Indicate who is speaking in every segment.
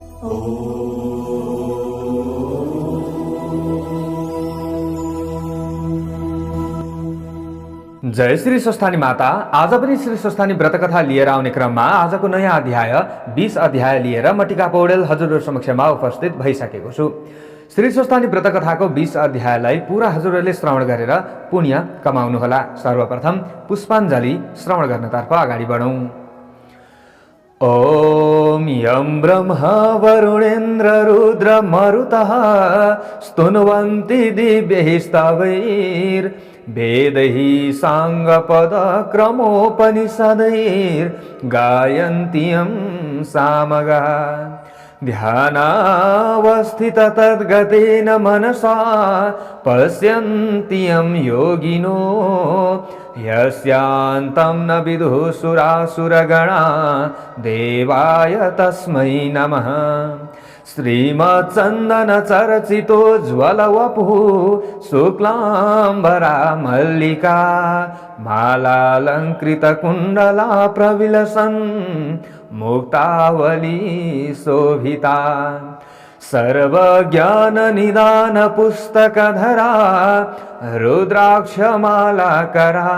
Speaker 1: जय श्री स्वस्थानी माता। आज पनि श्री स्वस्थानी व्रतकथा लिएर आउने क्रममा आजको नयाँ अध्याय 20 अध्याय लिएर म टिका पौडेल हजुरहरु समक्षमा उपस्थित भइसकेको छु। श्री स्वस्थानी व्रतकथाको 20 अध्यायलाई पूरा हजुरहरुले श्रवण गरेर पुण्य कमाउनुहोला। सर्वप्रथम पुष्पाञ्जली श्रवण गर्नतर्फ अगाडि बढौं। ओम यं ब्रह्मा वरुणेन्द्र रुद्र मरुतः स्तुन्वन्ति दिव्यैस्तवैर्वेदैः साङ्गपदक्रमोपनिषदैर्गायन्त्यं सामगा ध्यानावस्थित तद्गतेन मनसा पश्यन्त्यं योगिनो यस्यान्तं न विदुः सुरासुरगणा देवाय तस्मै नमः। श्रीमच्चन्दनचर्चितो ज्वलवपुः शुक्लाम्बरा मल्लिका मालालङ्कृतकुण्डला प्रविलसन् मुक्तावली शोभिता सर्वज्ञाननिदान पुस्तकधरा रुद्राक्षमालाकरा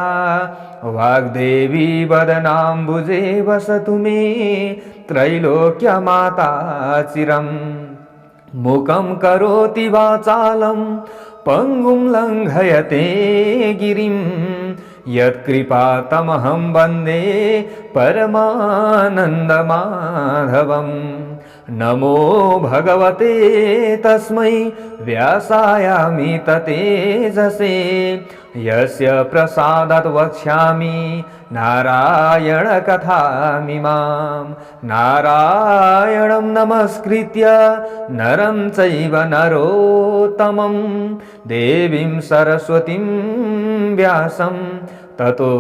Speaker 1: वाग्देवी वदनाम्बुजे वसतु मे त्रैलोक्यमाता चिरम्। मुखं करोति वाचालं पङ्गुं लङ्घयते गिरिं यत्कृपातमहं वन्दे परमानन्दमाधवम्। नमो भगवते तस्मै व्यासायामित तेजसे यस्य प्रसादात् वक्ष्यामि नारायण कथामिमां। नारायणं नमस्कृत्य नरं चैव नरोत्तमं देवीं सरस्वतीं व्यासं ततो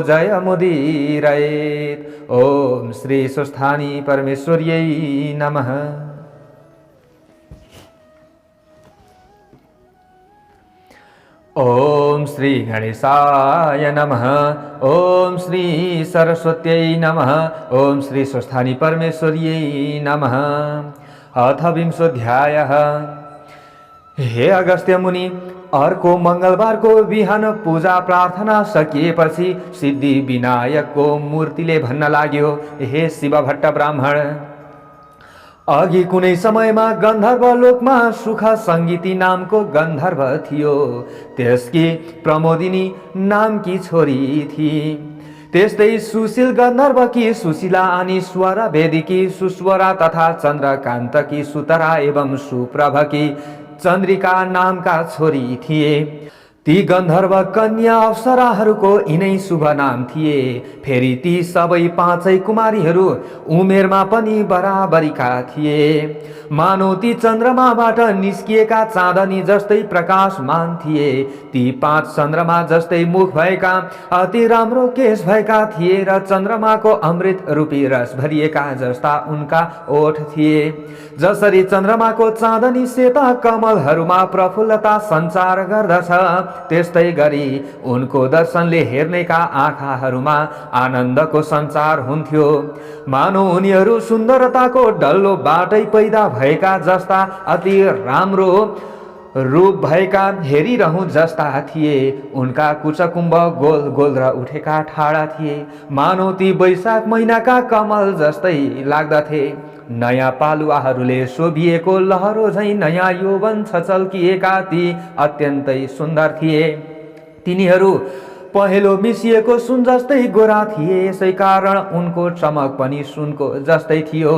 Speaker 1: जयमुदीरयेत्। ओम श्री स्वस्थानी परमेश्वर्यै नमः। ओम श्री गणेशाय नमः। ओम श्री सरस्वत्यै नमः। ओम श्री स्वस्थानी परमेश्वर्यै नमः। अथ विंशोऽध्यायः। हे अगस्त्य मुनि, अर्को मंगलबारको बिहान पूजा प्रार्थना सकिएपछि सिद्धि विनायकको मूर्तिले भन्न लाग्यो, हे शिवभट्ट ब्राह्मण, अघि कुनै समयमा गन्धर्व लोकमा सुख सङ्गीती नामको गन्धर्व थियो। त्यसकी प्रमोदिनी नामकी छोरी थिए। त्यस्तै सुशील गन्धर्वकी सुशीला अनि स्वर वेदीकी सुस्वरा तथा चन्द्रकान्तकी सुतरा एवं सुप्रभकी चन्द्रिका नामका छोरी थिए। ती गन्धर्व कन्या अप्सराहरूको यिनै शुभ नाम थिए। फेरि ती सबै पाँचै कुमारीहरू उमेरमा पनि बराबरीका थिए। मानौ ती चन्द्रमाबाट निस्किएका चाँदनी जस्तै प्रकाशमान थिए। ती पाँच चन्द्रमा जस्तै मुख भएका, अति राम्रो केश भएका थिए र चन्द्रमाको अमृत रूपी रस भरिएका जस्ता उनका ओठ थिए। जसरी चन्द्रमाको चाँदनी सेता कमलहरूमा प्रफुल्लता सञ्चार गर्दछ, त्यस्तै गरी उनको दर्शनले हेर्नेका आँखाहरूमा आनन्दको सञ्चार हुन्थ्यो। मानौ उनीहरू सुन्दरताको डल्लो बाटै पैदा भएका जस्ता अति राम्रो रूप भएका हेरिरहँ जस्ता थिए। उनका कुचकुम्ब गोल गोल र उठेका ठाडा थिए। मानौ ती वैशाख महिनाका कमल जस्तै लाग्दथे। नयाँ पालुवाहरूले शोभिएको लहरो झैं नयाँ यौवन छचल्किएका ती अत्यन्तै सुन्दर थिए। तिनीहरू पहेँलो मिसिएको सुन जस्तै गोरा थिए। यसै कारण उनको चमक पनि सुनको जस्तै थियो।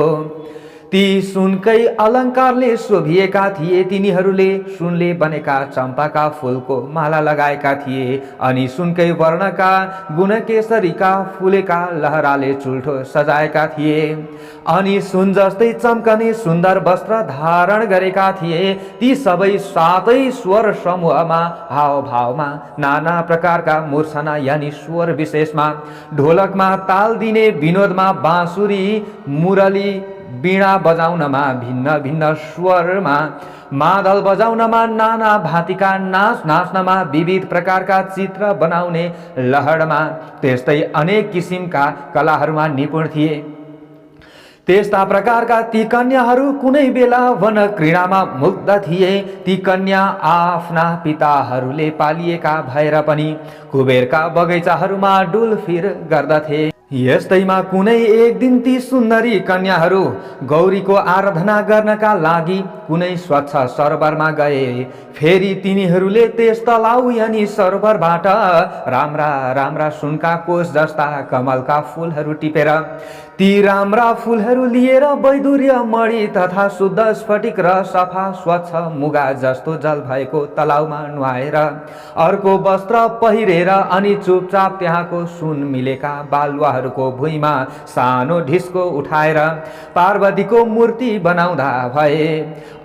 Speaker 1: ती सुनकै अलङ्कारले शोभिएका थिए। तिनीहरूले सुनले बनेका चम्पाका फूलको माला लगाएका थिए अनि सुनकै वर्णका गुणकेशरीका फुलेका लहराले चुल्ठो सजाएका थिए अनि सुन जस्तै चम्कने सुन्दर वस्त्र धारण गरेका थिए। ती सबै सातै स्वर समूहमा, हावभावमा, नाना प्रकारका मूर्छना यानि स्वर विशेषमा, ढोलकमा ताल दिने विनोदमा, बाँसुरी मुरली वीणा बजाउनमा भिन्न भिन्न स्वरमा, मादल बजाउनमा, नाना भाँतिका नाच नाच्नमा, विविध प्रकारका चित्र बनाउने लहरमा, त्यस्तै अनेक किसिमका कलाहरूमा निपुण थिए। त्यस्ता प्रकारका ती कन्याहरू कुनै बेला वन क्रीडामा मुग्ध थिए। ती कन्या आफ्ना पिताहरूले पालिएका भएर पनि कुबेरका बगैँचाहरूमा डुलफिर गर्दथे। यस्तैमा कुनै एक दिन ती सुन्दरी कन्याहरू गौरीको आराधना गर्नका लागि कुनै स्वच्छ सरोवरमा गए। फेरि तिनीहरूले त्यस तलाउ यानि सरोवरबाट राम्रा राम्रा सुनका कोष जस्ता कमलका फुलहरू टिपेर ती राम्रा फुलहरू लिएर वैदुर्य मणि तथा शुद्ध स्फटिक र सफा स्वच्छ मुगा जस्तो जल भएको तलाउमा नुहाएर अर्को वस्त्र पहिरेर अनि चुपचाप त्यहाँको सुन मिलेका बालुवाहरूको भुइँमा सानो ढिस्को उठाएर पार्वतीको मूर्ति बनाउँदा भए।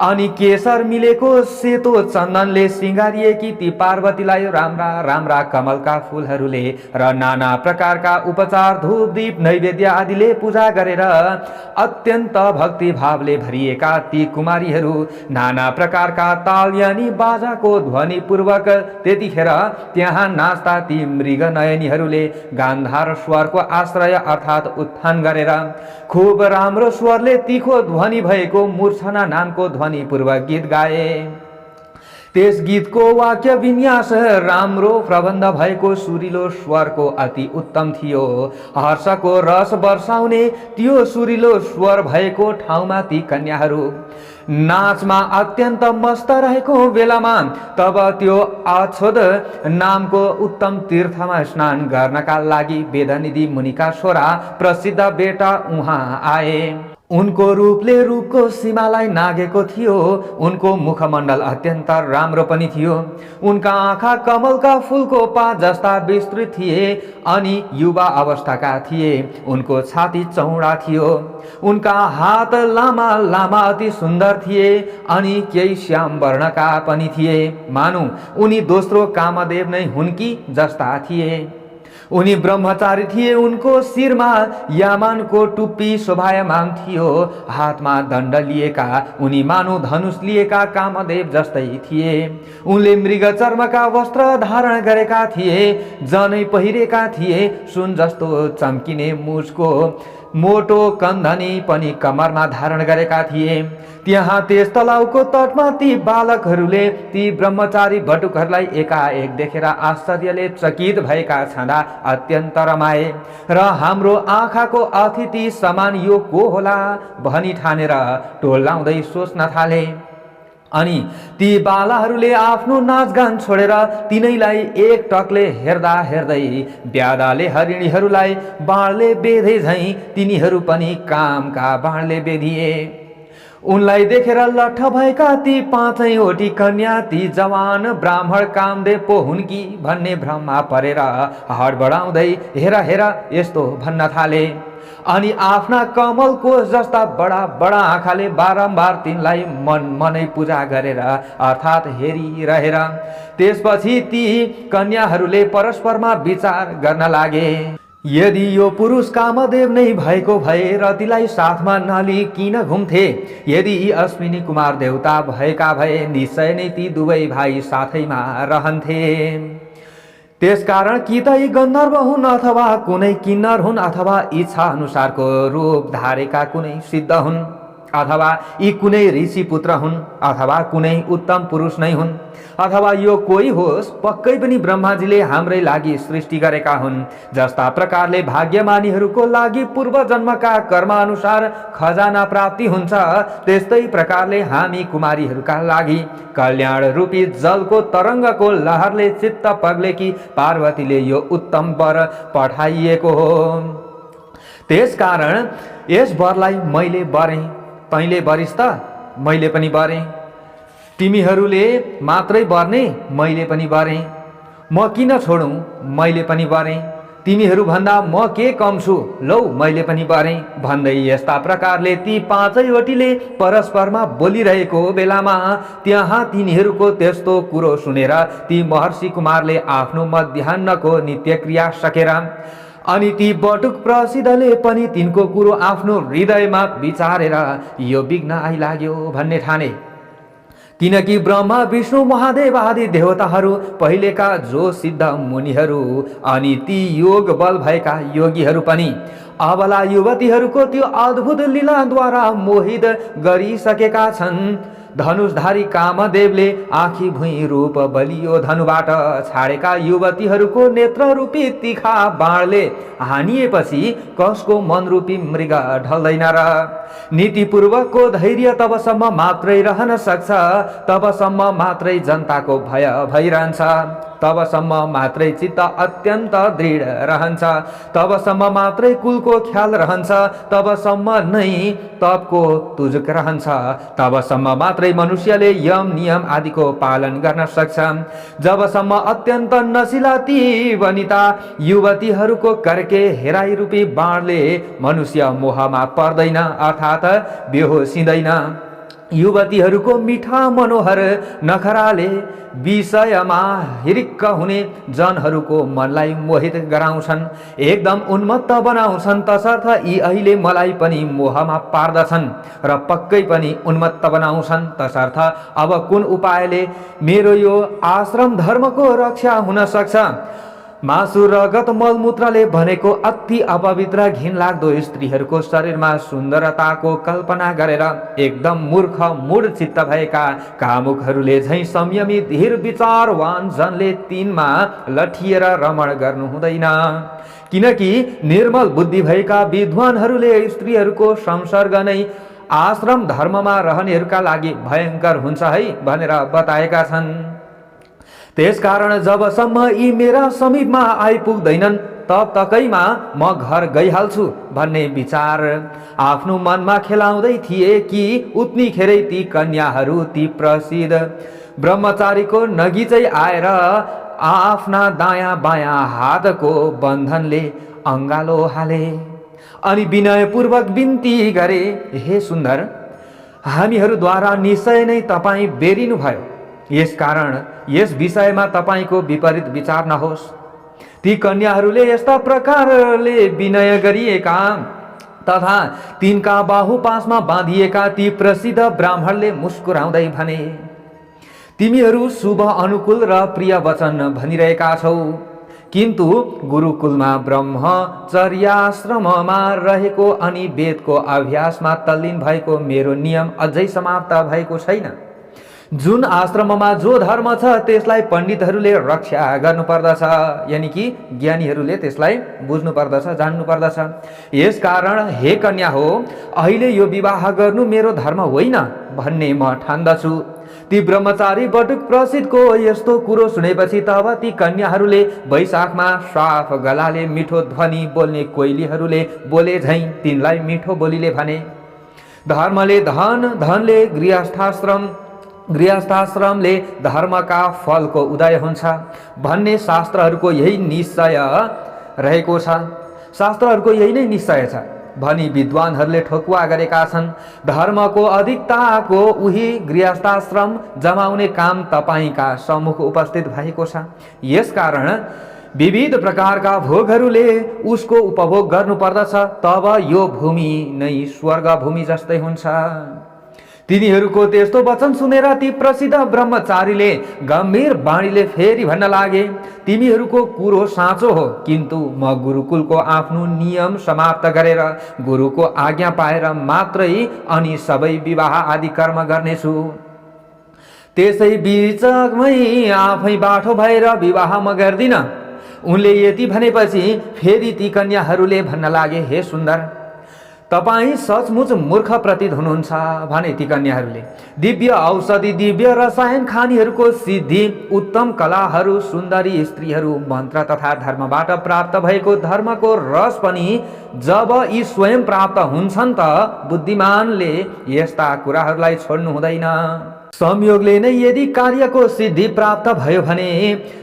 Speaker 1: अनि केशर मिलेको सेतो चन्दनले सिँगारिएकी ती पार्वतीलाई राम्रा राम्रा कमलका फुलहरूले र नाना प्रकारका उपचार धूप दीप नैवेद्य आदिले पूजा गरेर अत्यन्त भक्ति भावले भरिएका ती कुमारीहरू नाना प्रकारका ताल यानी बाजाको ध्वनि पूर्वक त्यतिखेर त्यहाँ नाच्दा ती मृग नयनीहरूले गान्धार स्वरको आश्रय अर्थात् उत्थान गरेर खूब राम्रो स्वरले तीखो ध्वनि भएको मूर्छना नामको ध्वनि पूर्वक गीत गाए। त्यस गीतको वाक्य विन्यास राम्रो प्रबन्ध भएको सुरिलो स्वरको अति उत्तम थियो। हर्षको रस वर्षाउने त्यो सुरिलो स्वर भएको ठाउँमा ती कन्याहरू नाचमा अत्यन्त मस्त रहेको बेलामा तब त्यो अछोद नामको उत्तम तीर्थमा स्नान गर्नका लागि वेदनिधि मुनिका छोरा प्रसिद्ध बेटा उहाँ आए। उनको रूपले रूपको सीमालाई नागेको थियो। उनको मुखमण्डल अत्यन्त राम्रो पनि थियो। उनका आँखा कमलका फूलको पात जस्ता विस्तृत थिए अनि युवा अवस्थाका थिए। उनको छाती चौडा थियो। उनका हात लामा लामा अति सुन्दर थिए अनि केही श्याम वर्णका पनि थिए। मानौ उनी दोस्रो कामदेव नै हुन् कि जस्ता थिए। उनी ब्रह्मचारी थिए। उनको शिरमा यामानको टुप्पी शोभायमान थियो। हातमा दण्ड लिएका उनी मानव धनुष लिएका कामदेव जस्तै थिए। उनले मृग चर्मका वस्त्र धारण गरेका थिए। जनै पहिरेका थिए। सुन जस्तो चम्किने मुजको मोटो कन्धनी पनि कमरमा धारण गरेका थिए। त्यहाँ त्यस तलाउको तटमा ती बालकहरूले ती ब्रह्मचारी बटुकहरूलाई एकाएक देखेर आश्चर्यले चकित भएका छँदा अत्यन्त रमाए र हाम्रो आँखाको अतिथि समान यो को होला भनी ठानेर टोलाउँदै सोच्न थाले। अनि ती बालाहरूले आफ्नो नाचगान छोडेर तिनैलाई एक टकले हेर्दा हेर्दै ब्यादाले हरिणीहरूलाई बाणले बेधे झैं तिनीहरू पनि कामका बाणले बेधिए। उनलाई देखेर लट्ठ भएका ती पाँचैवटी कन्या ती जवान ब्राह्मण कामदेव पो हुन् कि भन्ने भ्रममा परेर हडबडाउँदै हेर हेर यस्तो भन्न थाले। अनि आफ्ना कमलको जस्ता बडा बडा आँखाले बारम्बार तिनलाई मन मनै पूजा गरेर अर्थात् हेरिरहेर त्यसपछि ती कन्याहरूले परस्परमा विचार गर्न लागे। यदि यो पुरुष कामदेव नै भएको भए रतिलाई साथमा नलिई किन घुम्थे? यदि यी अश्विनी कुमार देवता भएका भए निश्चय नै ती दुवै भाइ साथैमा रहन्थे। त्यसकारण कि त यी गन्धर्व हुन् अथवा कुनै किन्नर हुन् अथवा इच्छा अनुसारको रूप धारेका कुनै सिद्ध हुन् अथवा यी कुनै ऋषि पुत्र हुन् अथवा कुनै उत्तम पुरुष नै हुन् अथवा यो कोही होस् पक्कै पनि ब्रह्माजीले हाम्रै लागि सृष्टि गरेका हुन्। जस्ता प्रकारले भाग्यमानीहरूको लागि पूर्व जन्मका कर्म अनुसार खजाना प्राप्ति हुन्छ त्यस्तै प्रकारले हामी कुमारीहरूका लागि कल्याण रूपी जलको तरङ्गको लहरले चित्त पग्लेकी पार्वतीले यो उत्तम वर पठाइएको हो। त्यसकारण यस वरलाई मैले बरेँ तैँले बरिस् त मैले पनि बरेँ। तिमीहरूले मात्रै बर्ने मैले पनि बरेँ। म किन छोडौँ मैले पनि बरेँ। तिमीहरू भन्दा म के कम छु लौ मैले पनि बरेँ भन्दै यस्ता प्रकारले ती पाँचैवटीले परस्परमा बोलिरहेको बेलामा त्यहाँ तिनीहरूको त्यस्तो कुरो सुनेर ती महर्षि कुमारले आफ्नो मध्याह्नको नित्य क्रिया सकेर अनि ती बटुक प्रसिद्धले पनि तिनको कुरो आफ्नो हृदयमा विचारेर यो विघ्न आइलाग्यो भन्ने ठाने। किनकि ब्रह्मा विष्णु महादेव आदि देवताहरू पहिलेका जो सिद्ध मुनिहरू अनि ती योग बल भएका योगीहरू पनि अबला युवतीहरूको त्यो अद्भुत लीलाद्वारा मोहित गरिसकेका छन्। धनुषधारी कामदेवले आँखी भुइँ रूप बलियो धनुबाट छाडेका युवतीहरूको नेत्र रूपी तीखा बाणले हानिएपछि कसको मन रूपी मृग ढल्दैन र? नीतिपूर्वकको धैर्य तबसम्म मात्रै रहन सक्छ, तबसम्म मात्रै जनताको भय भइरहन्छ, तबसम्म मात्रै चित्त अत्यन्त दृढ रहन्छ, तबसम्म मात्रै कुलको ख्याल रहन्छ, तबसम्म नै तपको तुजुक रहन्छ, तबसम्म मात्रै मनुष्यले यम नियम आदिको पालन गर्न सक्छ। जबसम्म अत्यन्त नशिला ती वनिता युवतीहरूको कर्के हेराइ रूपी बाणले मनुष्य मोहमा पर्दैन अर्थात् बेहोसिँदैन। युवतीहरूको मिठा मनोहर नखराले विषयमा हिरिक्क हुने जनहरूको मनलाई मोहित गराउँछन्, एकदम उन्मत्त बनाउँछन्। तसर्थ यी अहिले मलाई पनि मोहमा पार्दछन् र पक्कै पनि उन्मत्त बनाउँछन्। तसर्थ अब कुन उपायले मेरो यो आश्रम धर्मको रक्षा हुन सक्छ? मासु रगत मलमूत्रले भनेको अति अपवित्र घिनलाग्दो स्त्रीहरूको शरीरमा सुन्दरताको कल्पना गरेर एकदम मूर्ख मूढ चित्त भएका कामुकहरूले झैँ संयमी धीर विचारवान जनले तिनमा लठिएर रमण गर्नु हुँदैन। किनकि निर्मल बुद्धि भएका विद्वानहरूले स्त्रीहरूको संसर्ग नै आश्रम धर्ममा रहनेहरूका लागि भयङ्कर हुन्छ है भनेर बताएका छन्। त्यसकारण जबसम्म यी मेरा समीपमा आइपुग्दैनन् तब तकैमा म घर गइहाल्छु भन्ने विचार आफ्नो मनमा खेलाउँदै थिए कि उत्नीखेरै ती कन्याहरू ती प्रसिद्ध ब्रह्मचारीको नगिचै आएर आफ्ना दायाँ बायाँ हातको बन्धनले अङ्गालो हाले अनि विनयपूर्वक बिन्ती गरे, हे सुन्दर, हामीहरूद्वारा निश्चय नै तपाईँ बेरिनु भयो, यसकारण यस विषयमा तपाईको विपरीत विचार नहोस्। ती कन्याहरूले यस्ता प्रकारले विनय गरिएका तथा तिनका बाहुपासमा बाँधिएका ती प्रसिद्ध ब्राह्मणले मुस्कुराउँदै भने, तिमीहरू शुभ अनुकूल र प्रिय वचन भनिरहेका छौ, किन्तु गुरुकुलमा ब्रह्मचर्याश्रममा रहेको अनि वेदको अभ्यासमा तल्लीन भएको मेरो नियम अझै समाप्त भएको छैन। जुन आश्रममा जो धर्म छ त्यसलाई पण्डितहरूले रक्षा गर्नुपर्दछ, यानि कि ज्ञानीहरूले त्यसलाई बुझ्नु पर्दछ, जान्नु पर्दछ। यसकारण हे कन्या हो, अहिले यो विवाह गर्नु मेरो धर्म होइन भन्ने म ठान्दछु। ती ब्रह्मचारी बटुक प्रसिद्धको यस्तो कुरो सुनेपछि तब ती कन्याहरूले वैशाखमा साफ गलाले मिठो ध्वनि बोल्ने कोइलीहरूले बोले झैं तिनलाई मिठो बोलीले भने, धर्मले धन, धनले गृहस्थाश्रम, गृहस्थाश्रमले धर्मका फलको उदय हुन्छ भन्ने शास्त्रहरूको यही निश्चय रहेको छ, शास्त्रहरूको यही नै निश्चय छ भनी विद्वानहरूले ठोकुवा गरेका छन्। धर्मको अधिकताको उही गृहस्थाश्रम जमाउने काम तपाईका सम्मुख उपस्थित भएको छ। यसकारण विविध प्रकारका भोगहरूले उसको उपभोग गर्नुपर्दछ, तब यो भूमि नै स्वर्ग भूमि जस्तै हुन्छ। तिनीहरूको त्यस्तो वचन सुनेर ती प्रसिद्ध ब्रह्मचारीले गम्भीर बाणीले फेरि भन्न लागे, तिमीहरूको कुरो साँचो हो, किन्तु म गुरुकुलको आफ्नो नियम समाप्त गरेर गुरुको आज्ञा पाएर मात्रै अनि सबै विवाह आदि कर्म गर्नेछु। त्यसै बीचमै आफै बाठो भएर विवाह म गर्दिन। उनले यति भनेपछि फेरि ती कन्याहरूले भन्न लागे, हे सुन्दर, तपाईँ सचमुच मूर्ख प्रतीत हुनुहुन्छ भने ती कन्याहरूले। दिव्य औषधि, दिव्य रसायन खानीहरूको सिद्धि, उत्तम कलाहरू, सुन्दरी स्त्रीहरू, मन्त्र तथा धर्मबाट प्राप्त भएको धर्मको रस पनि जब यी स्वयं प्राप्त हुन्छन् त बुद्धिमानले यस्ता कुराहरूलाई छोड्नु हुँदैन। संयोगले नै यदि कार्यको सिद्धि प्राप्त भयो भने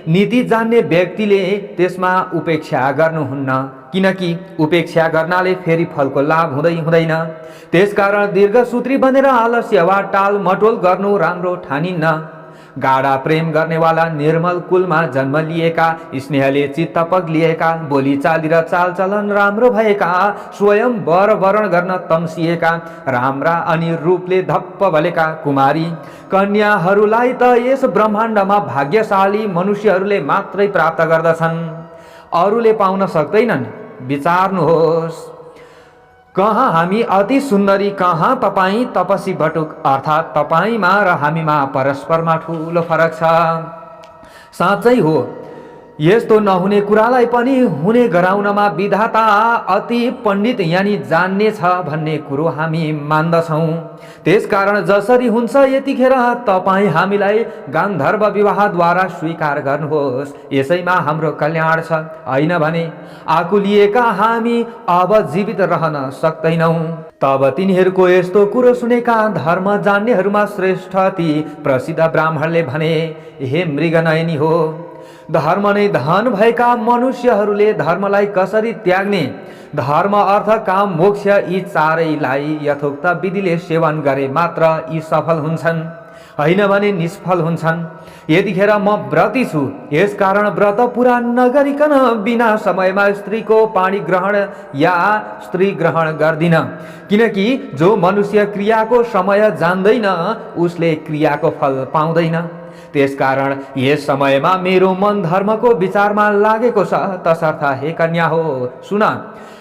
Speaker 1: नीति जान्ने व्यक्तिले त्यसमा उपेक्षा गर्नुहुन्न, किनकि उपेक्षा गर्नाले फेरि फलको लाभ हुँदैन। त्यसकारण दीर्घसूत्री बनेर आलस्य वा टाल मटोल गर्नु राम्रो ठानिन्न। गाढा प्रेम गर्नेवाला निर्मल कुलमा जन्म लिएका, स्नेहले चित्त पग्लिएका, बोली चाली र चालचलन राम्रो भएका, स्वयं वर वरण गर्न तम्सिएका, राम्रा अनि रूपले धप्प भलेका कुमारी कन्याहरूलाई त यस ब्रह्माण्डमा भाग्यशाली मनुष्यहरूले मात्रै प्राप्त गर्दछन्, अरूले पाउन सक्दैनन्। विचार्नुहोस्, कहाँ हामी अति सुन्दरी, कहाँ तपाईँ तपसी बटुक, अर्थात् तपाईँमा र हामीमा परस्परमा ठुलो फरक छ। साँच्चै हो, यस्तो नहुने कुरालाई पनि हुने गराउनमा विधाता अति पण्डित यानि जान्ने छ भन्ने कुरो हामी मान्दछौँ। त्यसकारण जसरी हुन्छ यतिखेर तपाईँ हामीलाई गान्धर्व विवाहद्वारा स्वीकार गर्नुहोस्, यसैमा हाम्रो कल्याण छ। होइन भने आकुलिएका हामी अब जीवित रहन सक्दैनौँ। तब तिनीहरूको यस्तो कुरो सुनेका धर्म जान्नेहरूमा श्रेष्ठ ती प्रसिद्ध ब्राह्मणले भने, हे मृगनयनी हो, धर्म नै धन भएका मनुष्यहरूले धर्मलाई कसरी त्याग्ने? धर्म अर्थ काम मोक्ष यी चारैलाई यथोक्त विधिले सेवन गरे मात्र यी सफल हुन्छन्, होइन भने निष्फल हुन्छन्। यतिखेर म व्रती छु, यसकारण व्रत पुरा नगरिकन बिना समयमा स्त्रीको पानी ग्रहण या स्त्री ग्रहण गर्दिन, किनकि जो मनुष्य क्रियाको समय जान्दैन उसले क्रियाको फल पाउँदैन। त्यसकारण यस समयमा मेरो मन धर्मको विचारमा लागेको छ। तसर्थ हे कन्या हो, सुन,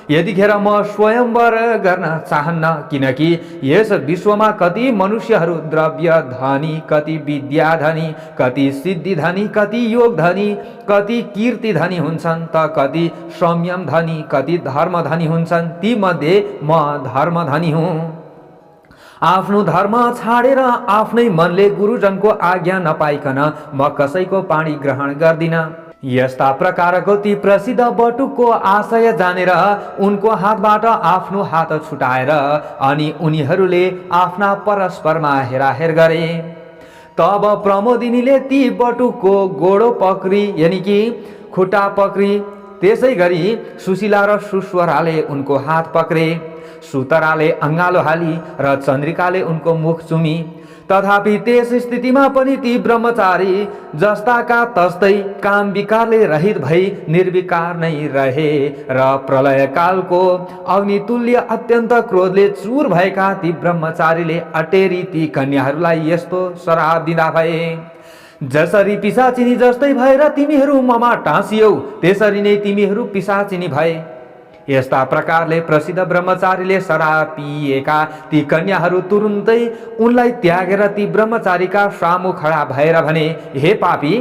Speaker 1: यतिखेर म स्वयंवर गर्न चाहन्न, किनकि यस विश्वमा कति मनुष्यहरू द्रव्य धनी, कति विद्या धनी, कति सिद्धि धनी, कति योग धनी, कति कीर्ति धनी हुन्छन्, त कति संयम धनी, कति धर्म धनी हुन्छन्। ती मध्ये म धर्म धनी हुँ। आफ्नो धर्म छाडेर आफ्नै मनले गुरुजनको आज्ञा नपाइकन म कसैको पानी ग्रहण गर्दिन। यस्ता प्रकारको ती प्रसिद्ध बटुकको आशय जानेर उनको हातबाट आफ्नो हात छुटाएर अनि उनीहरूले आफ्ना परस्परमा हेराहेर गरे। तब प्रमोदिनीले ती बटुकको गोडो पक्री यानि कि खुट्टा पक्री, त्यसै गरी सुशीला र सुस्वराले उनको हात पक्रे, सुतराले अङ्गालो हाली र चन्द्रिकाले उनको मुख चुमी। तथापि त्यस स्थितिमा पनि ती ब्रह्मचारी जस्ताका तस्तै काम विकारले रहित भई निर्विकार नै रहे र प्रलयकालको अग्नितुल्य अत्यन्त क्रोधले चूर भएका ती ब्रह्मचारीले अटेरी ती कन्याहरूलाई यस्तो श्राप दिँदा भए, जसरी पिशाचिनी जस्तै भएर तिमीहरू ममा टाँसियौ त्यसरी नै तिमीहरू पिशाचिनी भए। यस्ता प्रकारले प्रसिद्ध ब्रह्मचारीले श्राप पिएका ती कन्याहरू तुरुन्तै उनलाई त्यागेर ती ब्रह्मचारीका सामु खडा भएर भने, हे पापी,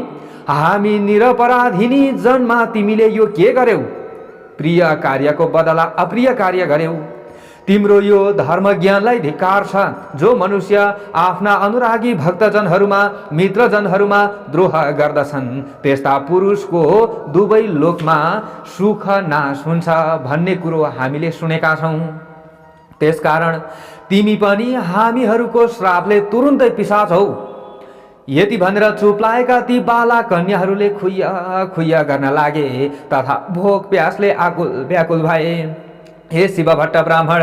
Speaker 1: हामी निरपराधिनी जन्मा तिमीले यो के गर्यौ? प्रिय कार्यको बदला अप्रिय कार्य गर्यौ। तिम्रो यो धर्म ज्ञानलाई धिक्कार छ। जो मनुष्य आफ्ना अनुरागी भक्तजनहरूमा मित्रजनहरूमा द्रोह गर्दछन् त्यस्ता पुरुषको दुवै लोकमा सुख नाश हुन्छ भन्ने कुरो हामीले सुनेका छौँ। त्यसकारण तिमी पनि हामीहरूको श्रापले तुरुन्तै पिशाच हौ। यति भनेर चुप लागेका ती बाला कन्याहरूले खुइया खुइया गर्न लागे तथा भोक प्यासले आकुल व्याकुल भए। हे शिव भट्ट ब्राह्मण,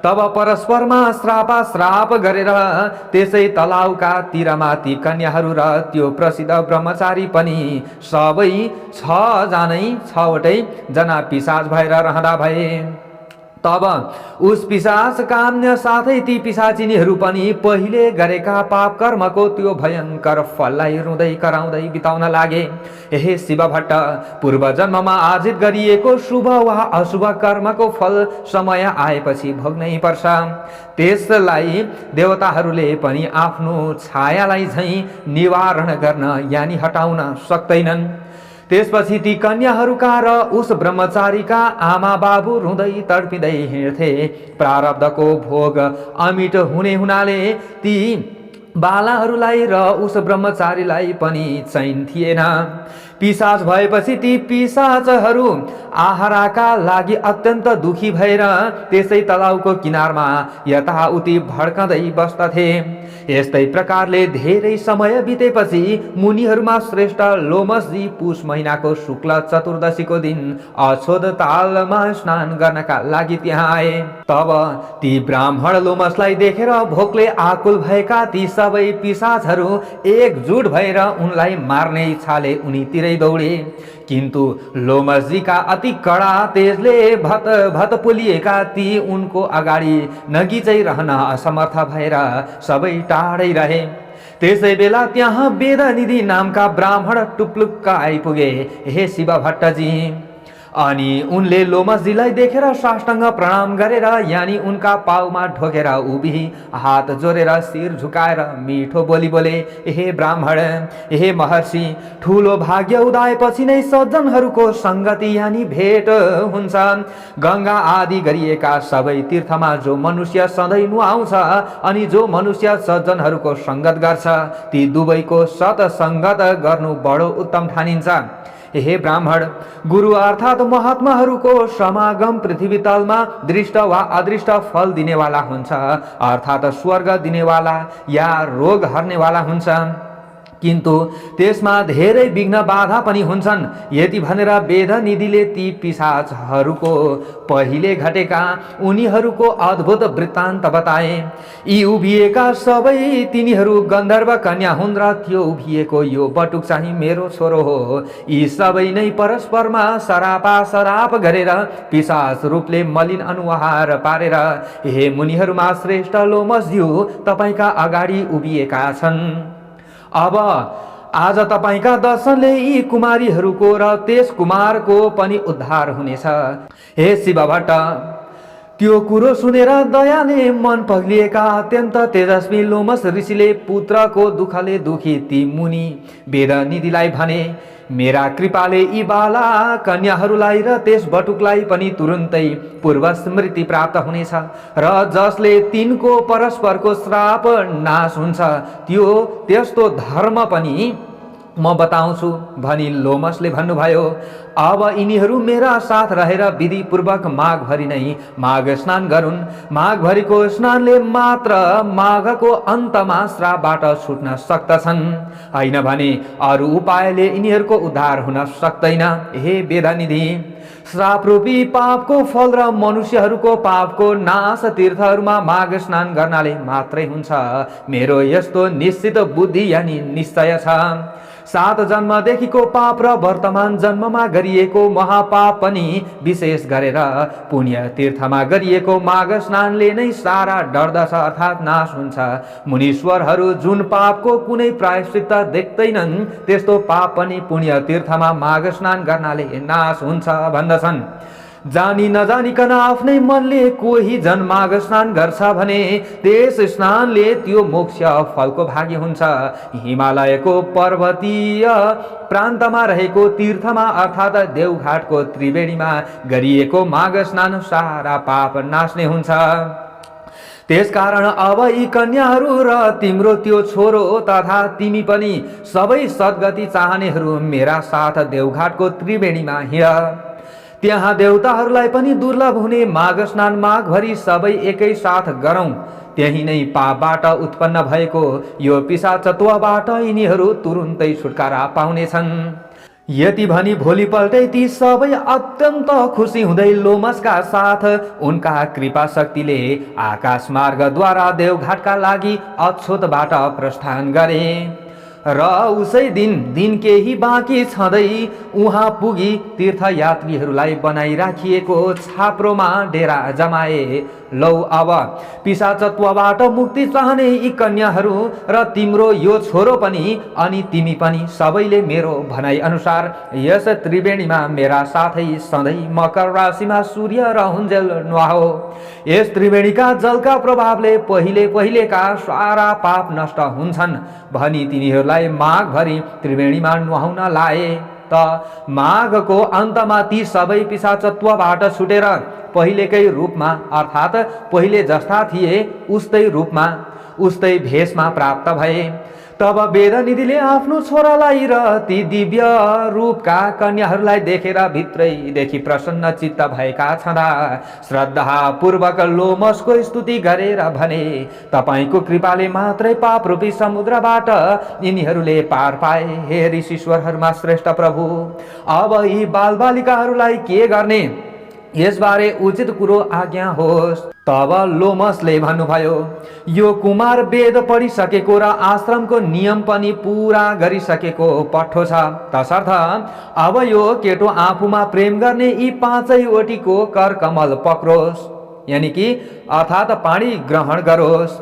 Speaker 1: तब परस्परमा श्राप गरेर त्यसै तलाउका तीरमा ती कन्याहरू र त्यो प्रसिद्ध ब्रह्मचारी पनि सबै 6वटै जना पिशाच भएर रहँदा भए। तब उस पिशाच काम्य साथै ती पिशाचिनीहरू पनि पहिले गरेका पाप कर्मको त्यो भयंकर फललाई रुँदै कराउँदै बिताउन लागे। हे शिव भट्ट, पूर्व जन्ममा आर्जित गरिएको शुभ वा अशुभ कर्मको फल समय आएपछि भोग्नै पर्छ। त्यसलाई देवताहरूले पनि आफ्नो छायालाई झैं निवारण गर्न यानि हटाउन सक्दैनन्। त्यसपछि ती कन्याहरूका र उस ब्रह्मचारीका आमा बाबु रुँदै तडपिँदै हिँड्थे। प्रारब्धको भोग अमिट हुने हुनाले ती बालाहरूलाई र उस ब्रह्मचारीलाई पनि चैन थिएन। पिशाच भएपछि ती पिशाचहरू आहाराका लागि अत्यन्त दुखी भएर त्यसै तलाउको किनारमा यताउति भड्कँदै बस्दथे। यस्तै प्रकारले धेरै समय बितेपछि मुनिहरूमा श्रेष्ठ लोमसजी पुष महिनाको शुक्ल चतुर्दशीको दिन अछोद तालमा स्नान गर्नका लागि त्यहाँ आए। तब ती ब्राह्मण लोमसलाई देखेर भोकले आकुल भएका ती सबै पिशाचहरू एकजुट भएर उनलाई मार्ने इच्छाले उनीतिरै दौडे। किन्तु लोमसजीका अति कडा तेजले भत भत पोलिएका ती उनको अगाडि नगिचै रहन असमर्थ भएर सबै टाढै रहे। त्यसै बेला त्यहाँ वेदनिधि नामका ब्राह्मण टुप्लुक्क आइपुगे। हे शिव भट्टजी, अनि उनले लोमसजीलाई देखेर साष्टाङ्ग प्रणाम गरेर यानी उनका पाउमा ढोकेर उभि हात जोडेर शिर झुकाएर मिठो बोली बोले, हे ब्राह्मण, हे महर्षि, ठुलो भाग्य उदाएपछि नै सज्जनहरूको सङ्गति यानी भेट हुन्छ। गङ्गा आदि गरिएका सबै तीर्थमा जो मनुष्य सधैँ नुहाउँछ अनि जो मनुष्य सज्जनहरूको सङ्गत गर्छ ती दुवैको सतसङ्गत गर्नु बडो उत्तम ठानिन्छ। हे ब्राह्मण, गुरु अर्थात महात्माहरूको समागम पृथ्वी तलमा दृष्ट वा अदृष्ट फल दिनेवाला हुन्छ, अर्थात स्वर्ग दिनेवाला या रोग हर्नेवाला हुन्छ। किन्तु त्यसमा धेरै विघ्न बाधा पनि हुन्छन्। यति भनेर वेदनिधिले ती पिशाचहरूको पहिले घटेका उनीहरूको अद्भुत वृत्तान्त बताए। यी उभिएका सबै तिनीहरू गन्धर्व कन्या हुन् र त्यो उभिएको यो बटुक चाहिँ मेरो छोरो हो। यी सबै नै परस्परमा सराप गरेर पिशाच रूपले मलिन अनुहार पारेर हे मुनिहरूमा श्रेष्ठ लोमसज्यू तपाईँका अगाडि उभिएका छन्। अब आज तपाईँका दर्शनले यी कुमारीहरूको र त्यस कुमारको पनि उद्धार हुनेछ। हे शिव भट्ट, त्यो कुरो सुनेर दयाले मन पग्लिएका अत्यन्त तेजस्वी लोमस ऋषिले पुत्रको दुःखले दुखी ती मुनि वेदनिधिलाई भने, मेरा कृपाले यी बाला कन्याहरूलाई र त्यस बटुकलाई पनि तुरुन्तै पूर्व स्मृति प्राप्त हुनेछ र जसले तिनको परस्परको श्राप नाश हुन्छ त्यस्तो धर्म पनि म बताउँछु भनी लोमसले भन्नुभयो। अब यिनीहरू मेरा साथ रहेर विधिपूर्वक माघभरि नै माघ स्नान गरून्। माघभरिको स्नानले मात्र माघको अन्तमा श्रापबाट छुट्न सक्दछन्, होइन भने अरू उपायले यिनीहरूको उद्धार हुन सक्दैन। हे वेदनिधि, श्रापरूपी पापको फल र मनुष्यहरूको पापको नाश तीर्थहरूमा माघ स्नान गर्नाले मात्रै हुन्छ। मेरो यस्तो निश्चित बुद्धि यानी निश्चय छ। 7 जन्मदेखिको पाप र वर्तमान जन्ममा गरिएको महापाप पनि विशेष गरेर पुण्य तीर्थमा गरिएको माघ स्नानले नै सारा डर्दछ अर्थात् नाश हुन्छ। मुनीश्वरहरू जुन पापको कुनै प्रायश्चित्त देख्दैनन् त्यस्तो पाप पनि पुण्य तीर्थमा माघ स्नान गर्नाले नाश हुन्छ भन्दछन्। जानी नजानिकन आफ्नै मनले कोही जन माघ स्नान गर्छ भने त्यस स्नानले त्यो मोक्ष फलको भागी हुन्छ। हिमालयको पर्वतीय प्रान्तमा रहेको तीर्थमा अर्थात् देवघाटको त्रिवेणीमा गरिएको माघ स्नान सारा पाप नाश्ने हुन्छ। त्यसकारण अब यी कन्याहरू र तिम्रो त्यो छोरो तथा तिमी पनि सबै सद्गति चाहनेहरू मेरा साथ देवघाटको त्रिवेणीमा हिँड। त्यहाँ देवताहरूलाई पनि दुर्लभ हुने माघ स्नान माघभरि सबै एकै साथ गरौँ। त्यही नै पापबाट उत्पन्न भएको यो पिशाचत्वबाट यिनीहरू तुरुन्तै छुटकारा पाउनेछन्। यति भनी भोलिपल्टै ती सबै अत्यन्त खुसी हुँदै लोमसका साथ उनका कृपा शक्तिले आकाश मार्गद्वारा देवघाटका लागि अछोतबाट प्रस्थान गरे र उसै दिन केही बाँकी छँदै उहाँ पुगी तीर्थयात्रीहरूलाई बनाइराखिएको छाप्रोमा डेरा जमाए। लौ अब पिशाचत्वबाट मुक्ति चाहने यी कन्याहरू र तिम्रो यो छोरो पनि अनि तिमी पनि सबैले मेरो भनाइ अनुसार यस त्रिवेणीमा मेरा साथै सधैँ मकर राशिमा सूर्य र हुन्जेल नुहाओ। यस त्रिवेणीका जलका प्रभावले पहिलेका सारा पाप नष्ट हुन्छन् भनी तिनीहरूलाई माघभरि त्रिवेणीमा नुहाउन लाए। त माघको अन्तमा ती सबै पिशाचत्वबाट छुटेर पहिलेकै रूपमा अर्थात् पहिले जस्ता थिए उस्तै रूपमा उस्तै भेषमा प्राप्त भए। तब वेदनिधिले आफ्नो छोरालाई र ती दिव्य रूपका कन्याहरूलाई देखेर भित्रैदेखि प्रसन्न चित्त भएका छँदा श्रद्धापूर्वक लोमसको स्तुति गरेर भने, तपाईँको कृपाले मात्रै पाप रूपी समुद्रबाट यिनीहरूले पार पाए। हे ऋषीश्वरहरूमा श्रेष्ठ प्रभु, अब यी बालबालिकाहरूलाई के गर्ने, यसबारे उचित कुरो आज्ञा होस्। तब लोमसले भन्नुभयो, यो कुमार वेद पढिसकेको र आश्रमको नियम पनि पूरा गरिसकेको पठ्ठो छ, तसर्थ अब यो केटो आफूमा प्रेम गर्ने यी 5वटीको करकमल पक्रोस्, यानि कि अर्थात् पाणी ग्रहण गरोस्।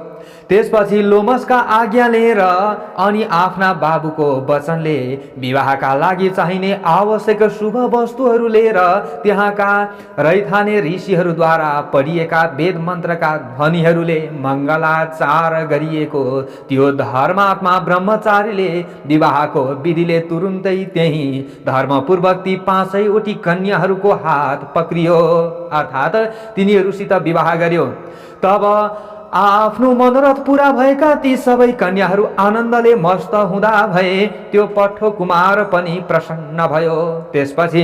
Speaker 1: त्यसपछि लोमसका आज्ञा लिएर अनि आफ्ना बाबुको वचनले विवाहका लागि चाहिने आवश्यक शुभ वस्तुहरू लिएर त्यहाँका रैथाने ऋषिहरूद्वारा पढिएका वेद मन्त्रका ध्वनिहरूले मङ्गलाचार गरिएको त्यो धर्मात्मा ब्रह्मचारीले विवाहको विधिले तुरुन्तै त्यही धर्मपूर्वक ती 5वटी कन्याहरूको हात पक्रियो, अर्थात् तिनीहरूसित विवाह गर्यो। तब आफ्नो मनोरथ पूरा भएका ती सबै कन्याहरू आनन्दले मस्त हुँदा भए त्यो पठ्ठो कुमार पनि प्रसन्न भयो। त्यसपछि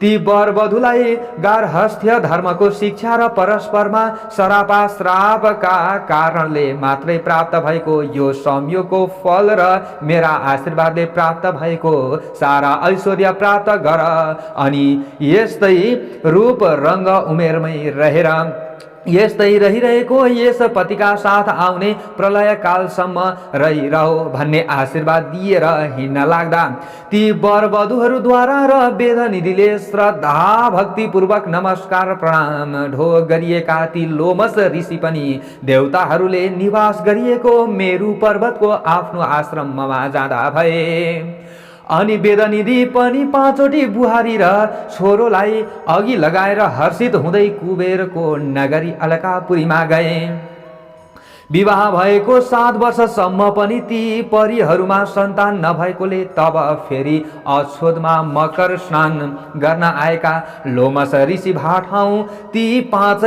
Speaker 1: ती वरवधुलाई गार्हस्थ्य धर्मको शिक्षा र परस्परमा श्रापका कारणले मात्रै प्राप्त भएको यो संयोगको फल र मेरा आशीर्वादले प्राप्त भएको सारा ऐश्वर्य प्राप्त गर। अनि यस्तै रूप रङ्ग उमेरमै रहेर यस्तै रहिरहेको यस पतिका साथ आउने प्रलय कालसम्म रहिरहो भन्ने आशीर्वाद दिएर हिँड्न लाग्दा ती वरवधुहरूद्वारा र वेदनिधिले श्रद्धा भक्तिपूर्वक नमस्कार प्रणाम ढोग गरिएका ती लोमस ऋषि पनि देवताहरूले निवास गरिएको मेरु पर्वतको आफ्नो आश्रममा जाँदा भए। अनि वेदनिधि पनि 5वटी बुहारी र छोरोलाई अघि लगाएर हर्षित हुँदै कुबेरको नगरी अलकापुरीमा गए। विवाह भएको 7 वर्षसम्म पनि ती परिहरूमा सन्तान नभएकोले तब फेरि अछोदमा मकर स्नान गर्न आएका लोमस ऋषि भाठाउँ ती 5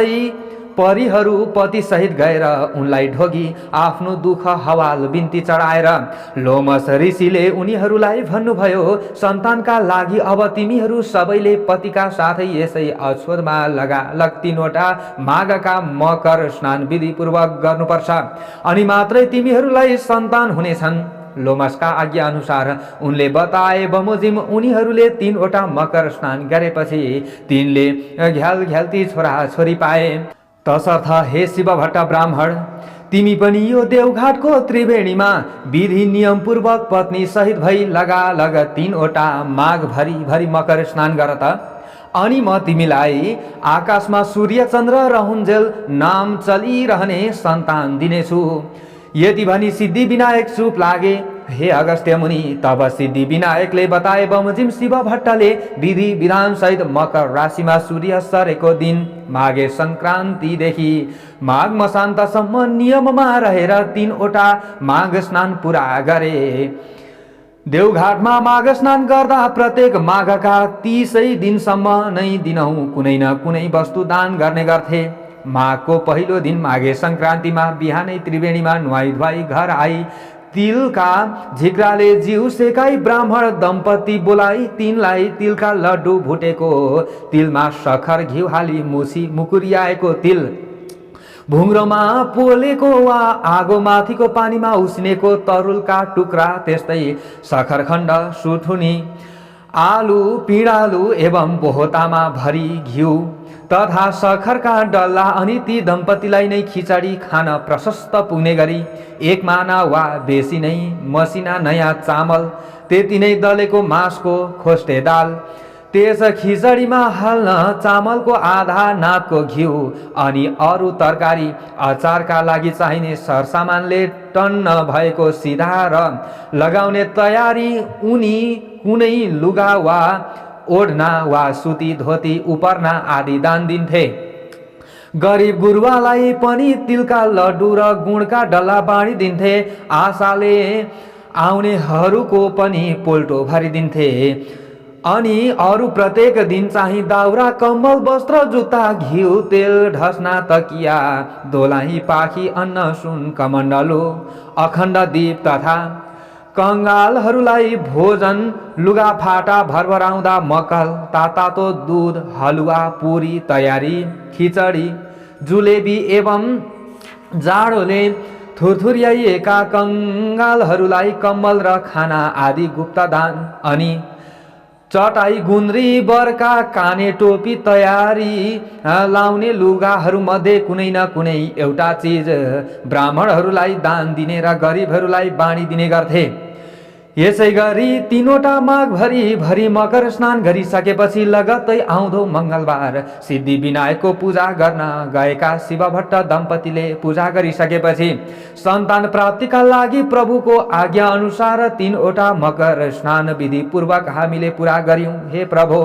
Speaker 1: परिहरू पति सहित गएर उनलाई ढोगी आफ्नो दुःख हवाल बिन्ती चढाएर लोमस ऋषिले उनीहरूलाई भन्नुभयो, सन्तानका लागि अब तिमीहरू सबैले पतिका साथै यसै अछोदमा लगालग 3वटा माघका मकर स्नान विधिपूर्वक गर्नुपर्छ, अनि मात्रै तिमीहरूलाई सन्तान हुनेछन्। लोमसका आज्ञा अनुसार उनले बताए बमोजिम उनीहरूले 3वटा मकर स्नान गरेपछि तिनले घ्यालघ्याल्ती छोराछोरी पाए। तसर्थ हे शिवभट्ट ब्राह्मण, तिमी पनि यो देवघाटको त्रिवेणीमा विधि नियमपूर्वक पत्नी सहित भई लगालग 3वटा माघ भरि मकर स्नान गर त, अनि म तिमीलाई आकाशमा सूर्य चन्द्र रहुन्जेल नाम चलिरहने सन्तान दिनेछु। यति भनी सिद्धि विनायक चुप लागे। हे अगस्त्य मुनि, तब सिद्धि विनायकले बताए बमोजिम शिव भट्टले विधि विधान सहित मकर राशिमा सूर्य सरेको दिन माघे संक्रान्तिदेखि माघ मसान्तसम्म नियममा रहेर 3वटा माघ स्नान पुरा गरे। देवघाटमा माघ स्नान गर्दा प्रत्येक माघका 30 दिनसम्म नै दिनहुँ कुनै न कुनै वस्तु दान गर्ने गर्थे। माघको पहिलो दिन माघे संक्रान्तिमा बिहानै त्रिवेणीमा नुहाई धुवाई घर आई तिलका झिक्राले जिउ सेकाई ब्राह्मण दम्पति बोलाई तिनलाई तिलका लड्डु भुटेको तिलमा सखर घिउ हाली मुकुरियाएको तिल भुङ्ग्रोमा पोलेको वा आगो माथिको पानीमा उसिनेको तरुलका टुक्रा, त्यस्तै सखरखण्ड, सुठुनी, आलु, पिँडालु एवं बोहतामा भरी घिउ तथा सखरका डल्ला अनि ती दम्पतिलाई नै खिचडी खान प्रशस्त पुग्ने गरी 1 माना वा बेसी नै मसिना नयाँ चामल, त्यति नै दलेको मासको खोस्टे दाल, त्यस खिचडीमा हाल्न चामलको आधा नापको घिउ अनि अरू तरकारी अचारका लागि चाहिने सरसामानले टन्न भएको सिधा र लगाउने तयारी उनी कुनै लुगा वा ओढ्ना वा सुती धोती उपरना आदि दान दिन्थे। गरिब गुरुवालाई पनि तिलका लड्डु र गुणका डल्ला बाँडिदिन्थे। आशाले आउनेहरूको पनि पोल्टो भरिदिन्थे। अनि अरू प्रत्येक दिन चाहिँ दाउरा कम्बल वस्त्र जुत्ता घिउ तेल ढस्ना तकिया दोलाही पाखी अन्न सुन कमण्डलो अखण्ड दीप तथा कंगालहरूलाई भोजन लुगा फाटा भरभराउँदा मकल तातो दूध हलुवा पुरी तयारी खिचडी जुलेबी एवं जाडोले थुरथुर्याइएका कंगालहरूलाई कम्बल र खाना आदि गुप्तदान अनि चटाई गुन्द्री बर्का काने टोपी तयारी लाउने लुगाहरूमध्ये कुनै न कुनै एउटा चिज ब्राह्मणहरूलाई दान दिने र गरिबहरूलाई बाँडिदिने गर्थे। यसै गरी 3वटा माघभरि मकर स्नान गरिसकेपछि लगत्तै आउँदो मङ्गलबार सिद्धि विनायकको पूजा गर्न गएका शिवभट्ट दम्पतिले पूजा गरिसकेपछि सन्तान प्राप्तिका लागि प्रभुको आज्ञा अनुसार 3वटा मकर स्नान विधि पूर्वक हामीले पूरा गर्यौं। हे प्रभु,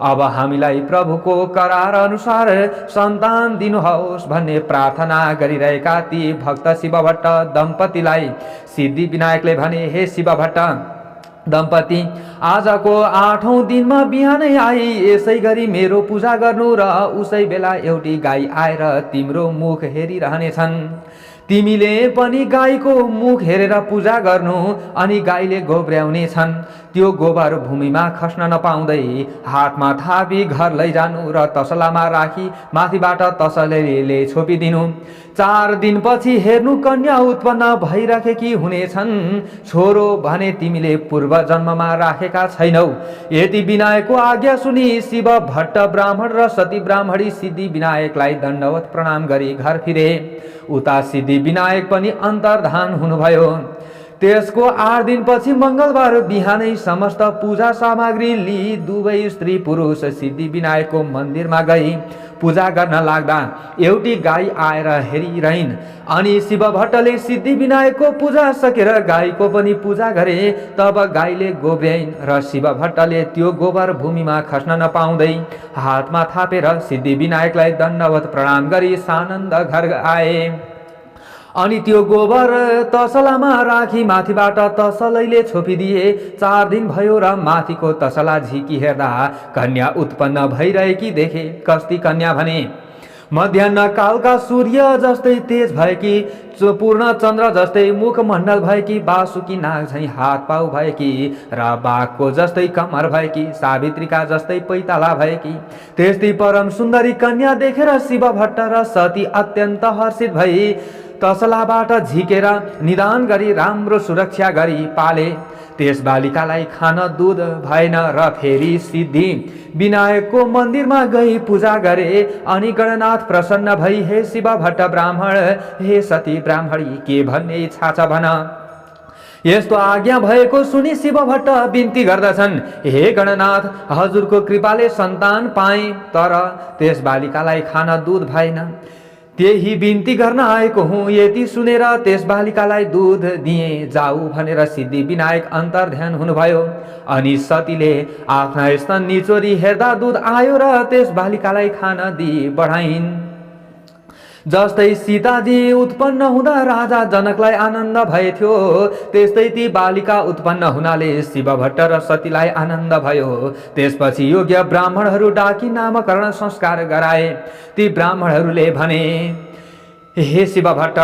Speaker 1: अब हामीलाई प्रभुको करार अनुसार सन्तान दिनुहोस् भन्ने प्रार्थना गरिरहेका ती भक्त शिवभट्ट दम्पतिलाई सिद्धि विनायकले भने, हे शिवभट्ट दम्पति, आजको 8औं दिनमा बिहानै आई यसै गरी मेरो पूजा गर्नु र उसै बेला एउटी गाई आएर तिम्रो मुख हेरिरहनेछन्। तिमीले पनि गाईको मुख हेरेर पूजा गर्नु अनि गाईले गोब्र्याउने छन्। त्यो गोबर भूमिमा खस्न नपाउँदै हातमा थापी घर लैजानु र तसलामा राखी माथिबाट तसलेले छोपिदिनु। 4 दिनपछि हेर्नु कन्या उत्पन्न भइराखेकी हुनेछन्। छोरो भने तिमीले पूर्व जन्ममा राखेका छैनौ। यति विनायकको आज्ञा सुनि शिव भट्ट ब्राह्मण र सती ब्राह्मणी सिद्धि विनायकलाई दण्डवत प्रणाम गरी घर फिरे। उता सिद्धि विनायक पनि अन्तर्धान हुनुभयो। त्यसको 8 दिनपछि मंगलबार बिहानै समस्त पूजा सामग्री लिई दुवै स्त्री पुरुष सिद्धि विनायकको मन्दिरमा गई पूजा गर्न लाग्दा एउटी गाई आएर हेरिरहिन्। अनि शिव भट्टले सिद्धि विनायकको पूजा सकेर गाईको पनि पूजा गरे। तब गाईले गोब्र्याइन् र शिव भट्टले त्यो गोबर भूमिमा खस्न नपाउँदै हातमा थापेर सिद्धि विनायकलाई दण्डवत प्रणाम गरी सानन्द घर आए। अनि त्यो गोबर तसलामा राखी माथिबाट तसलैले छोपिदिए। 4 दिन भयो र माथिको तसला झिकी हेर्दा कन्या उत्पन्न भइरहेकी देखे। कस्ती कन्या भने मध्याह्न कालका सूर्य जस्तै तेज भएकी, पूर्ण चन्द्र जस्तै मुखमण्डल भएकी, बासुकी नाग झैं हात पाउ भएकी र बाघको जस्तै कमर भएकी, सावित्रीका जस्तै पैताला भएकी। त्यस्तै परम सुन्दरी कन्या देखेर शिव भट्ट र सती अत्यन्त हर्षित भई तसलाबाट झिकेर निदान गरी राम्रो सुरक्षा गरी पाले। त्यस बालिकालाई खान दूध भएन र फेरि सिद्धि विनायकको मन्दिरमा गई पूजा गरे। अनि गणनाथ प्रसन्न भई, हे शिव भट्ट ब्राह्मण, हे सती ब्राह्मणी, के भन्ने इच्छा छ भन। यस्तो आज्ञा भएको सुनि शिव भट्ट बिन्ती गर्दछन्, हे गणनाथ, हजुरको कृपाले सन्तान पाए तर त्यस बालिकालाई खान दूध भएन। त्यही बिन्ती गर्न आएको हुँ। यति सुनेर त्यस बालिकालाई दूध दिए जाऊ भनेर सिद्धि विनायक अन्तर्ध्यान हुनुभयो। अनि सतीले आफ्ना स्तन निचोरी हेर्दा दूध आयो र त्यस बालिकालाई खान दिई बढाइन्। जस्तै सीताजी उत्पन्न हुँदा राजा जनकलाई आनन्द भएथ्यो, त्यस्तै ती बालिका उत्पन्न हुनाले शिव भट्ट र सतीलाई आनन्द भयो। त्यसपछि योग्य ब्राह्मणहरू डाकी नामकरण संस्कार गराए। ती ब्राह्मणहरूले भने, हे शिव भट्ट,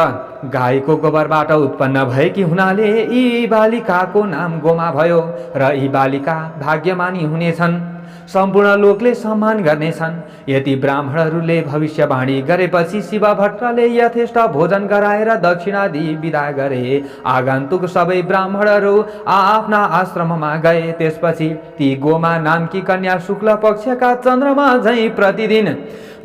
Speaker 1: गाईको गोबरबाट उत्पन्न भएकी हुनाले यी बालिकाको नाम गोमा भयो र यी बालिका भाग्यमानी हुनेछन्, सम्पूर्ण लोकले सम्मान गर्नेछन्। यति ब्राह्मणहरूले भविष्यवाणी गरेपछि शिव भट्टले यथेष्ट भोजन गराएर दक्षिणा दिई विदा गरे। आगन्तुक सबै ब्राह्मणहरू आफ्ना आश्रममा गए। त्यसपछि ती गोमा नामकी कन्या शुक्ल पक्षका चन्द्रमा झैं प्रतिदिन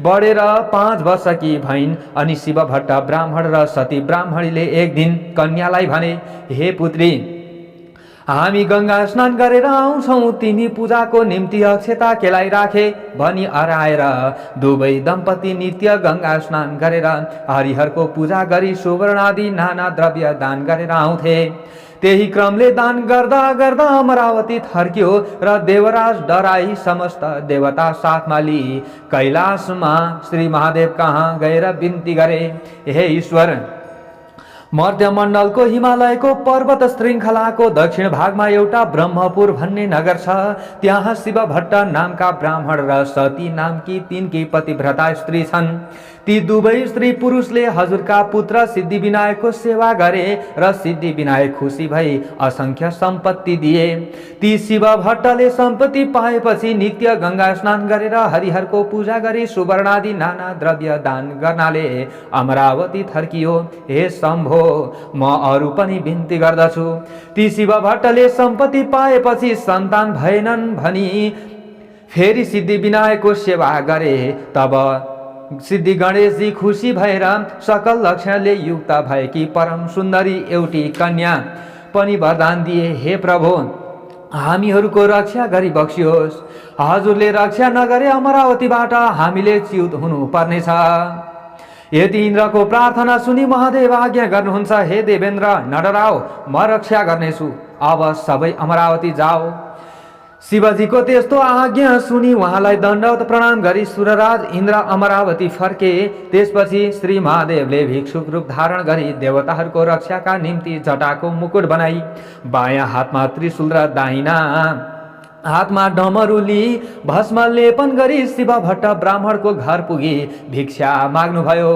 Speaker 1: बढेर 5 वर्षकी भइन्। अनि शिव भट्ट ब्राह्मण र सती ब्राह्मणीले एक दिन कन्यालाई भने, हे पुत्री, हामी गंगा स्नान गरेर आउँछौं, तिमी पूजाको निम्ति अक्षता केलाई राखे भनी हराएर दुवै दम्पति नित्य गंगा स्नान गरेर हरिहरको पूजा गरी सुवर्ण आदि नाना द्रव्य दान गरेर आउँथे। त्यही क्रमले दान गर्दा गर्दा अमरावती थर्क्यो र देवराज डराई समस्त देवता साथमा लिई कैलाशमा श्री महादेव कहाँ गएर बिन्ती गरे, हे ईश्वर, मध्यमण्डलको हिमालयको पर्वत श्रृङ्खलाको दक्षिण भागमा एउटा ब्रह्मपुर भन्ने नगर छ। त्यहाँ शिव भट्ट नामका ब्राह्मण र सती नामकी तिनकी पतिव्रता स्त्री छन्। ती दुवै स्त्री पुरुषले हजुरका पुत्र सिद्धिविनायकको सेवा गरे र सिद्धिविनायक खुसी भई असंख्य सम्पत्ति दिए। ती शिव भट्टले सम्पत्ति पाएपछि नित्य गंगा स्नान गरेर हरिहरको पूजा गरी सुवर्णादि नाना द्रव्य दान गर्नाले अमरावती थर्कियो। हे शम्भो, म अरू पनि बिन्ती गर्दछु। ती शिव भट्टले सम्पत्ति पाएपछि सन्तान भएनन् भनी फेरि सिद्धिविनायकको सेवा गरे। तब सिद्धि गणेशजी खुसी भएर सकल लक्षणले युक्त भएकी परम सुन्दरी एउटी कन्या पनि वरदान दिए। हे प्रभु, हामीहरूको रक्षा गरी बक्सियोस्। हजुरले रक्षा नगरे अमरावतीबाट हामीले च्युत हुनु पर्नेछ। यदि इन्द्रको प्रार्थना सुनि महादेव आज्ञा गर्नुहुन्छ, हे देवेन्द्र नडराओ, म रक्षा गर्नेछु। अब सबै अमरावती जाओ। शिवजीको त्यस्तो आज्ञा सुनि उहाँलाई दण्डवत प्रणाम गरी सुरराज इन्द्र अमरावती फर्के। त्यसपछि श्री महादेवले भिक्षुक रूप धारण गरी देवताहरूको रक्षाका निम्ति जटाको मुकुट बनाई बायाँ हातमा त्रिशूल र दाहिना हातमा डमरू लिई भस्म लेपन गरी शिव भट्ट ब्राह्मणको घर पुगी भिक्षा माग्नुभयो।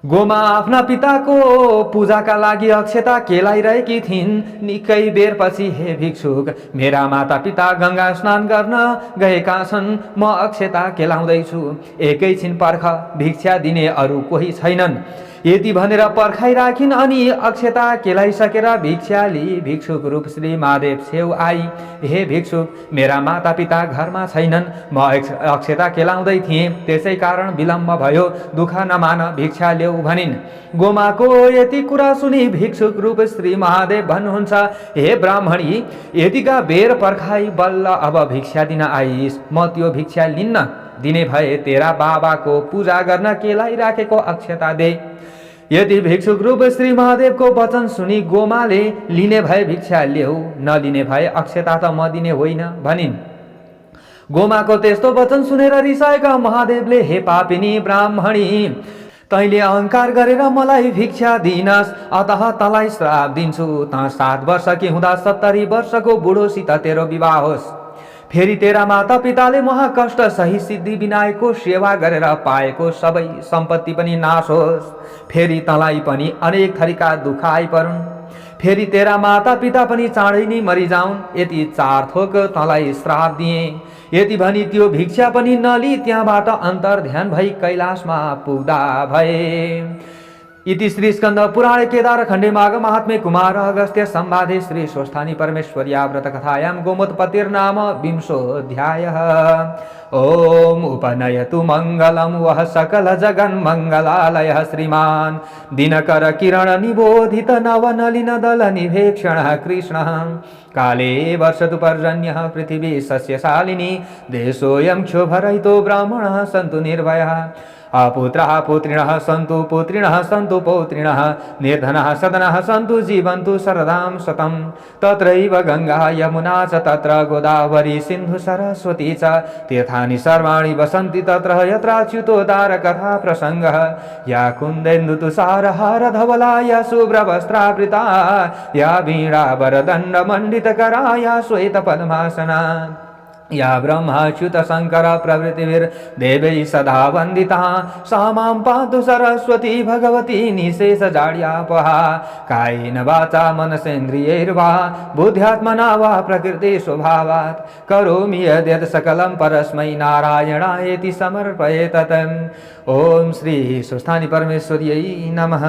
Speaker 1: गोमा आफ्ना पिताको पूजाका लागि अक्षता केलाइरहेकी थिइन्। निकै बेरपछि, हे भिक्षुक, मेरा माता पिता गंगा स्नान गर्न गएका छन्, म अक्षता केलाउँदैछु, एकैछिन पर्ख, भिक्षा दिने अरू कोही छैनन्। यति भनेर पर्खाइराखिन्। अनि अक्षता केलाइसकेर भिक्षा लिई भिक्षुक रूप श्री महादेव छेउ आई। हे भिक्षुक, मेरा माता पिता घरमा छैनन्, म अक्षता केलाउँदै थिएँ, त्यसै कारण विलम्ब भयो, दुःख नमान, भिक्षा ल्याऊ भनिन्। गोमाको यति कुरा सुनि भिक्षुक रूप श्री महादेव भन्नुहुन्छ, हे ब्राह्मणी, यतिका बेर पर्खाई बल्ल अब भिक्षा दिन आइस, म त्यो भिक्षा लिन्न। दिने भए तेरा बाबाको पूजा गर्न केलाइराखेको अक्षता दे। यदि भिक्षुक रूप श्री महादेवको वचन सुनि गोमाले लिने भए भिक्षा ल्याऊ, नलिने भए अक्षता त म दिने होइन भनिन्। गोमाको त्यस्तो वचन सुनेर रिसाएका महादेवले, हे पापिनी ब्राह्मणी, तैँले अहंकार गरेर मलाई भिक्षा दिइनस्, अतः तँलाई श्राप दिन्छु। त 7 वर्षकी हुँदा 70 वर्षको बुढोसित तेरो विवाह होस्। फेरि तेरा माता पिताले महाकष्ट सही सिद्धि विनायकको सेवा गरेर पाएको सबै सम्पत्ति पनि नाश होस्। फेरि तँलाई पनि अनेक थरीका दुःख आइपरुन्। फेरि तेरा माता पिता पनि चाँडै नै मरिजाउन्। यति 4 थोक तँलाई श्राप दिए। यति भनी त्यो भिक्षा पनि नली त्यहाँबाट अन्तर ध्यान भई कैलाशमा पुग्दा भए। इति श्री स्कंद पुराणे केदार खंडे माघ महात्म्ये कुमार अगस्त्य संवादे श्री स्वस्थानी परमेश्वर्या व्रत कथायां गोमोत्पत्तिर्नाम 20ोऽध्यायः। ओम उपनयतु मंगलम वह सकल जगन मंगलालय श्रीमान दिनकर किरण निबोधित नवनलिन दल निभेक्षण कृष्ण काले वर्षतु पर्जन्यः पृथिवी सस्यशालिनी देशोऽयं क्षोभरहितो ब्राह्मणः सन्तु निर्भयः अपुत्रः पुत्रिणः सन्तु पुत्रिणः सन्तु पौत्रिणः निर्धनः सदनः सन्तु जीवन्तु शरदां शतं तत्रैव गंगा यमुना च तत्र गोदावरी सिन्धु सरस्वती च तीर्थानि सर्वाणि वसन्ति तत्र यत्राच्युतोद्धार कथा प्रसङ्गः या कुन्देन्दु तुषारहार धवला या शुभ्रवस्त्रावृता या वीणा वरदण्ड मण्डितकरा या श्वेतपद्मासना या ब्रह्माच्युत शंकर प्रभृतिर्देवैः सदा वन्दिता सा मां पातु सरस्वती भगवती निशेष जाड्यापहा कायेन वाचा मनसेन्द्रियैर्वा बुद्ध्यात्मना वा प्रकृति स्वभावात् करोमि यद्यत् सकलं परस्मै नारायणायेति समर्पये तत्। ओम श्री स्वस्थानी परमेश्वर्यै नमः।